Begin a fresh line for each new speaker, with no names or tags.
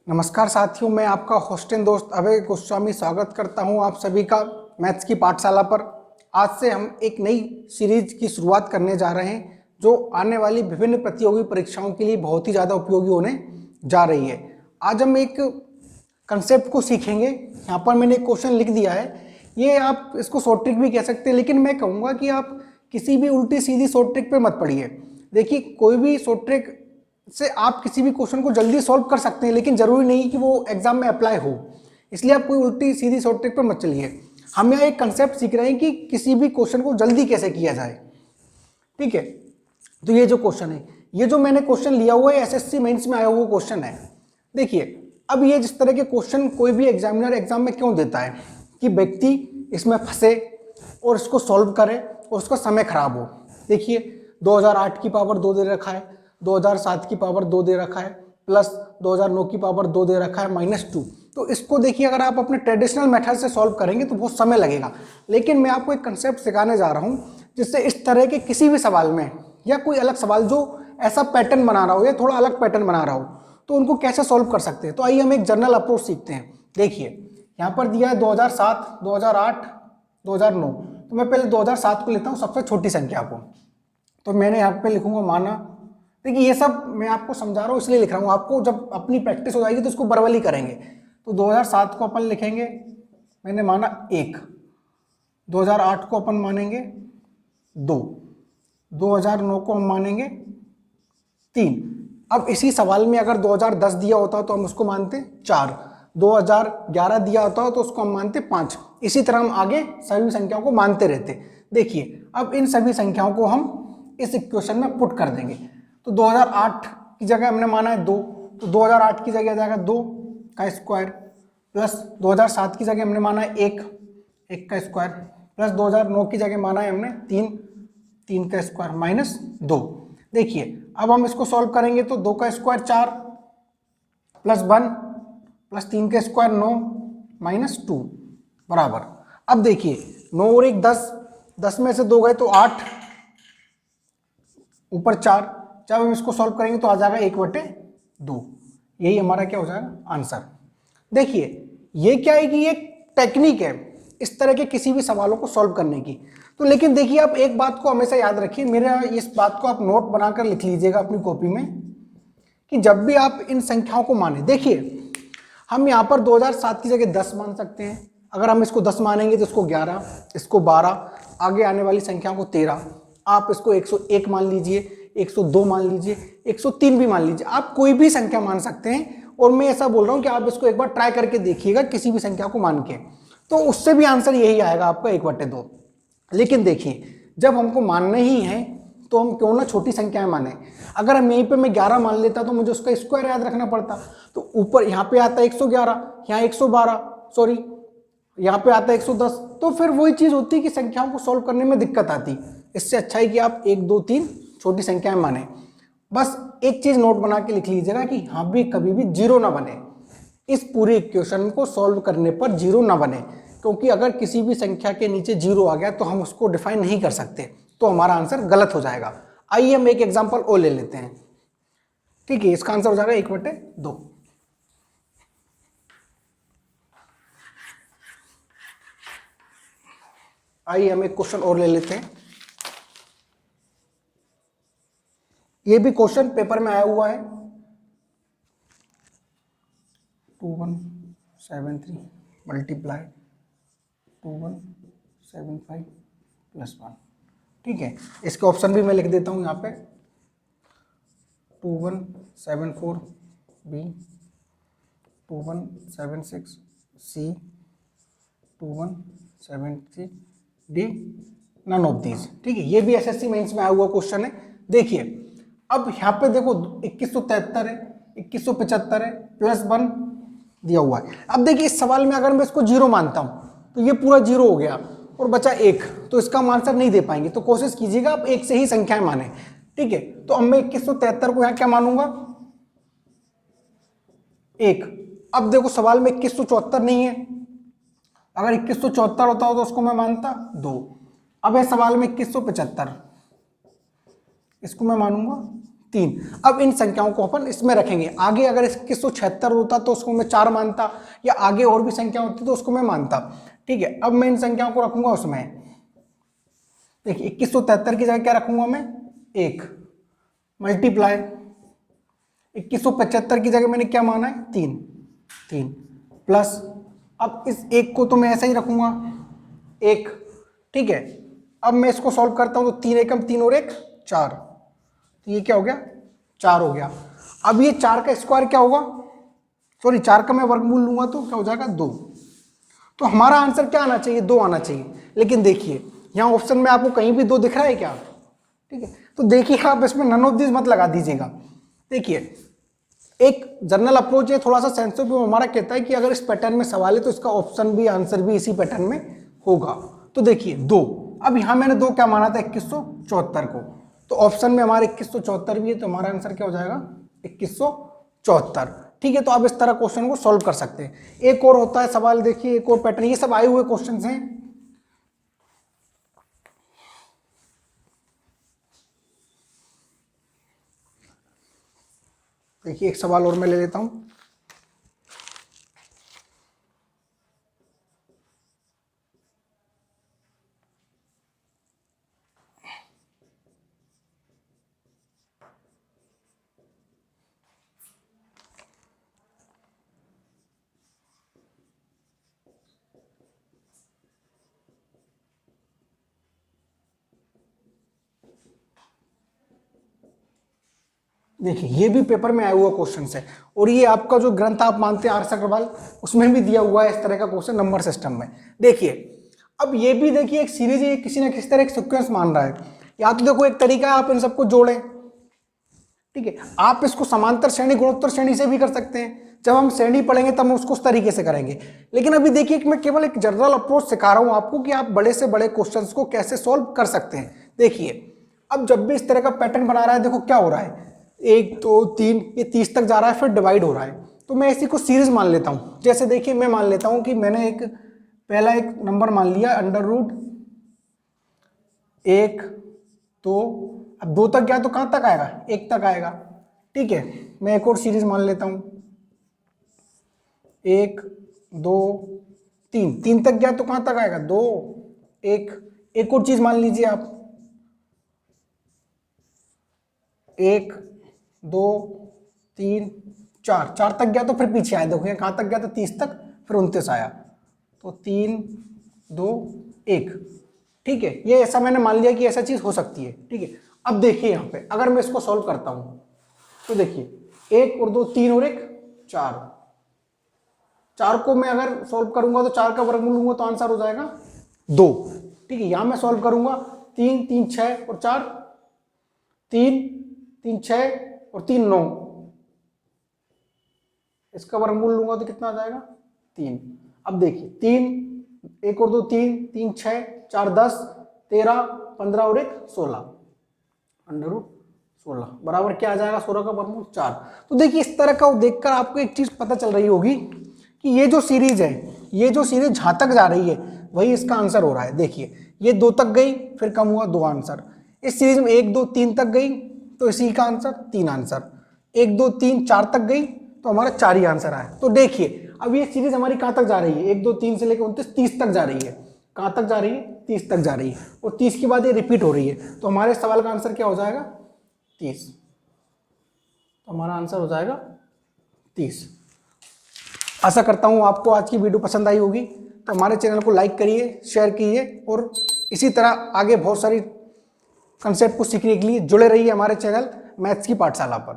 नमस्कार साथियों, मैं आपका होस्ट एंड दोस्त अभय गोस्वामी स्वागत करता हूं आप सभी का मैथ्स की पाठशाला पर। आज से हम एक नई सीरीज की शुरुआत करने जा रहे हैं जो आने वाली विभिन्न प्रतियोगी परीक्षाओं के लिए बहुत ही ज़्यादा उपयोगी होने जा रही है। आज हम एक कंसेप्ट को सीखेंगे। यहाँ पर मैंने एक क्वेश्चन लिख दिया है, ये आप इसको शॉर्ट ट्रिक भी कह सकते हैं, लेकिन मैं कहूँगा कि आप किसी भी उल्टी सीधी शॉर्ट ट्रिक पर मत पढ़िए। देखिए, कोई भी शॉर्ट ट्रिक से आप किसी भी क्वेश्चन को जल्दी सॉल्व कर सकते हैं, लेकिन जरूरी नहीं कि वो एग्जाम में अप्लाई हो। इसलिए आप कोई उल्टी सीधी शॉर्ट ट्रिक पर मत चलिए। हम यहाँ एक कंसेप्ट सीख रहे हैं कि किसी भी क्वेश्चन को जल्दी कैसे किया जाए। ठीक है, तो ये जो क्वेश्चन है, ये जो मैंने क्वेश्चन लिया हुआ है एसएससी मेंस में आया हुआ क्वेश्चन है। देखिए, अब ये जिस तरह के क्वेश्चन कोई भी एग्जामिनर एग्जाम में क्यों देता है कि व्यक्ति इसमें फंसे और इसको सॉल्व करे और उसका समय खराब हो। देखिए, 2008 की पावर 2 दे रखा है, 2007 की पावर 2 दे रखा है, प्लस 2009 की पावर 2 दे रखा है -2। तो इसको देखिए, अगर आप अपने ट्रेडिशनल मेथड से सॉल्व करेंगे तो बहुत समय लगेगा। लेकिन मैं आपको एक कंसेप्ट सिखाने जा रहा हूँ जिससे इस तरह के किसी भी सवाल में या कोई अलग सवाल जो ऐसा पैटर्न बना रहा हो या थोड़ा अलग पैटर्न बना रहा हो तो उनको कैसे सॉल्व कर सकते हैं। तो आइए हम एक जनरल अप्रोच सीखते हैं। देखिए, यहाँ पर दिया है 2007, 2008, 2009। तो मैं पहले 2007 को लेता हूँ, सबसे छोटी संख्या को। तो मैंने यहाँ पे लिखूंगा माना। देखिए, ये सब मैं आपको समझा रहा हूँ इसलिए लिख रहा हूँ, आपको जब अपनी प्रैक्टिस हो जाएगी तो इसको बरवली करेंगे। तो 2007 को अपन लिखेंगे, मैंने माना 1। 2008 को अपन मानेंगे 2। 2009 को हम मानेंगे 3। अब इसी सवाल में अगर 2010 दिया होता तो हम उसको मानते 4, 2011 दिया होता तो उसको हम मानते 5। इसी तरह हम आगे सभी संख्याओं को मानते रहते। देखिए, अब इन सभी संख्याओं को हम इस इक्वेशन में पुट कर देंगे। तो 2008 की जगह हमने माना है 2, तो 2008 की जगह आ जाएगा 2 का स्क्वायर, प्लस 2007 की जगह हमने माना है 1 का स्क्वायर, प्लस 2009 की जगह माना है हमने 3 का स्क्वायर, -2। देखिए, अब हम इसको सॉल्व करेंगे तो 2 का स्क्वायर 4, प्लस 1 प्लस 3 का स्क्वायर 9 -2 बराबर। अब देखिए, 9 और 1 10, 10 में से 2 गए तो 8, ऊपर 4। जब हम इसको सॉल्व करेंगे तो आ जाएगा 1/2। यही हमारा क्या हो जाएगा आंसर। देखिए, ये क्या है कि ये टेक्निक है इस तरह के किसी भी सवालों को सॉल्व करने की। तो लेकिन देखिए, आप एक बात को हमेशा याद रखिए, मेरा इस बात को आप नोट बनाकर लिख लीजिएगा अपनी कॉपी में, कि जब भी आप इन संख्याओं को माने, देखिए हम यहाँ पर 2007 की जगह 10 मान सकते हैं। अगर हम इसको 10 मानेंगे तो इसको 11, इसको 12, आगे आने वाली संख्याओं को 13। आप इसको 101 मान लीजिए, 102 मान लीजिए, 103 भी मान लीजिए, आप कोई भी संख्या मान सकते हैं। और मैं ऐसा बोल रहा हूँ कि आप इसको एक बार ट्राई करके देखिएगा किसी भी संख्या को मान के, तो उससे भी आंसर यही आएगा आपका 1/2। लेकिन देखिए, जब हमको मानना ही है तो हम क्यों ना छोटी संख्याएं माने। अगर हम यहीं पे मैं 11 मान लेता तो मुझे उसका स्क्वायर याद रखना पड़ता। तो ऊपर यहाँ पे आता है 111, यहाँ 112, सॉरी यहाँ पे आता है 110। तो फिर वही चीज़ होती है कि संख्याओं को सॉल्व करने में दिक्कत आती। इससे अच्छा है कि आप 1 2 3 छोटी संख्याएं माने। बस एक चीज़ नोट बना के लिख लीजिएगा कि हाँ भी कभी भी जीरो ना बने, इस पूरे इक्वेशन को सॉल्व करने पर जीरो ना बने, क्योंकि अगर किसी भी संख्या के नीचे जीरो आ गया तो हम उसको डिफाइन नहीं कर सकते, तो हमारा आंसर गलत हो जाएगा। आइए हम एक एग्जांपल और ले लेते हैं। ठीक है, इसका आंसर हो जाएगा 1/2। आइए हम एक क्वेश्चन और ले लेते हैं। ये भी क्वेश्चन पेपर में आया हुआ है, 2173 मल्टीप्लाई 2175 + 1। ठीक है, इसके ऑप्शन भी मैं लिख देता हूँ यहाँ पे, 2174 B, 2176 C, 2173 D, none of these. ठीक है, ये भी एसएससी मेंस में आया हुआ क्वेश्चन है। देखिए, अब यहाँ पे देखो 2173 है, 2175 है, +1 दिया हुआ है। अब देखिए, इस सवाल में अगर मैं इसको जीरो मानता हूँ तो ये पूरा जीरो हो गया और बचा 1, तो इसका हम आंसर नहीं दे पाएंगे। तो कोशिश कीजिएगा आप एक से ही संख्याएं माने। ठीक है, तो अब मैं 2173 को यहाँ क्या मानूंगा 1। अब देखो, सवाल में 2174 नहीं है, अगर 2174 होता हो तो उसको मैं मानता 2। अब है सवाल में 2175, इसको मैं मानूंगा 3। अब इन संख्याओं को अपन इसमें रखेंगे। आगे अगर 2176 होता तो उसको मैं 4 मानता, या आगे और भी संख्या होती तो उसको मैं मानता। ठीक है, अब मैं इन संख्याओं को रखूंगा उसमें। देखिए 2173 की जगह क्या रखूंगा मैं, 1 मल्टीप्लाई 2175 की जगह मैंने क्या माना है, 3 प्लस, अब इस 1 को तो मैं ऐसा ही रखूंगा 1। ठीक है, अब मैं इसको सॉल्व करता हूं तो 3 एकम 3 और 1 4, तो ये क्या हो गया, 4 हो गया। अब ये 4 का स्क्वायर क्या होगा, सॉरी 4 का मैं वर्गमूल लूंगा तो क्या हो जाएगा, 2। तो हमारा आंसर क्या आना चाहिए, 2 आना चाहिए। लेकिन देखिए यहाँ ऑप्शन में आपको कहीं भी 2 दिख रहा है क्या, ठीक है, तो देखिए आप इसमें नन ऑफ दिस मत लगा दीजिएगा। देखिए एक जनरल अप्रोच है, थोड़ा सा सेंसिटिव हमारा कहता है कि अगर इस पैटर्न में सवाल है तो इसका ऑप्शन भी आंसर भी इसी पैटर्न में होगा। तो देखिए 2, अब यहां मैंने 2 क्या माना था, 2174 को, तो ऑप्शन में हमारे 2174 भी है, तो हमारा आंसर क्या हो जाएगा, 2174। ठीक है, तो आप इस तरह क्वेश्चन को सॉल्व कर सकते हैं। एक और होता है सवाल, देखिए एक और पैटर्न, ये सब आए हुए क्वेश्चन हैं। देखिए एक सवाल और मैं ले लेता हूं। देखिए ये भी पेपर में आया हुआ क्वेश्चन है, और ये आपका जो ग्रंथ आप मानते हैं आर.एस. अग्रवाल, उसमें भी दिया हुआ है इस तरह का क्वेश्चन नंबर सिस्टम में। देखिए अब ये भी देखिए एक सीरीज है, किसी ना किसी तरह एक सीक्वेंस मान रहा है। या तो देखो एक तरीका है आप इन सबको जोड़ें, ठीक है, आप इसको समांतर श्रेणी गुणोत्तर श्रेणी से भी कर सकते हैं। जब हम श्रेणी पढ़ेंगे तब हम उसको उस तरीके से करेंगे। लेकिन अभी देखिए कि मैं केवल एक जनरल अप्रोच सिखा रहा हूं आपको कि आप बड़े से बड़े क्वेश्चंस को कैसे सॉल्व कर सकते हैं। देखिए अब जब भी इस तरह का पैटर्न बना रहा है, देखो क्या हो रहा है, 1 2 3 ये 30 तक जा रहा है, फिर डिवाइड हो रहा है। तो मैं इसी को सीरीज मान लेता हूं। जैसे देखिए मैं मान लेता हूं कि मैंने एक पहला एक नंबर मान लिया अंडर रूट 1 2, अब 2 तक गया तो कहां तक आएगा, 1 तक आएगा। ठीक है, मैं एक और सीरीज मान लेता हूं 1 2 3, 3 तक गया तो कहां तक आएगा, 2 1। एक और चीज मान लीजिए आप 1 2 3 4, 4 तक गया तो फिर पीछे आया, देखो कहां तक गया था, 30 तक, फिर 29 आया, तो 3 2 1। ठीक है, ये ऐसा मैंने मान लिया कि ऐसा चीज हो सकती है। ठीक है, अब देखिए यहां पे अगर मैं इसको सॉल्व करता हूं तो देखिए 1 और 2 3 और 1 4, 4 को मैं अगर सॉल्व करूंगा तो 4 का वर्गमूल लूंगा तो आंसर हो जाएगा 2। ठीक है, यहां मैं सॉल्व करूंगा 3 3 6 और 4, 3 3 6 और 3 9, इसका वर्गमूल लूंगा तो कितना आ जाएगा, 3। अब देखिए 3 1 और 2 3 3 6 4 10 13 15 और 1 16, अंडर रूट 16 बराबर क्या आ जाएगा, 16 का वर्गमूल 4। तो देखिए इस तरह का देखकर आपको एक चीज पता चल रही होगी कि ये जो सीरीज है, ये जो सीरीज जहां तक जा रही है वही इसका आंसर हो रहा है। देखिए ये 2 तक गई, फिर कम हुआ 2 आंसर। इस सीरीज में 1 2 3 तक गई तो इसी का आंसर 3 आंसर। 1 2 3 4 तक गई तो हमारा 4 ही आंसर आया। तो देखिए अब ये सीरीज हमारी कहां तक जा रही है, 1 2 3 से लेकर 29 30 तक जा रही है। कहां तक जा रही है, 30 तक जा रही है, और 30 के बाद ये रिपीट हो रही है। तो हमारे सवाल का आंसर क्या हो जाएगा, 30। तो हमारा आंसर हो जाएगा 30। आशा करता हूं आपको आज की वीडियो पसंद आई होगी। तो हमारे चैनल को लाइक करिए, शेयर कीजिए, और इसी तरह आगे बहुत सारी कंसेप्ट को सीखने के लिए जुड़े रहिए हमारे चैनल मैथ्स की पाठशाला पर।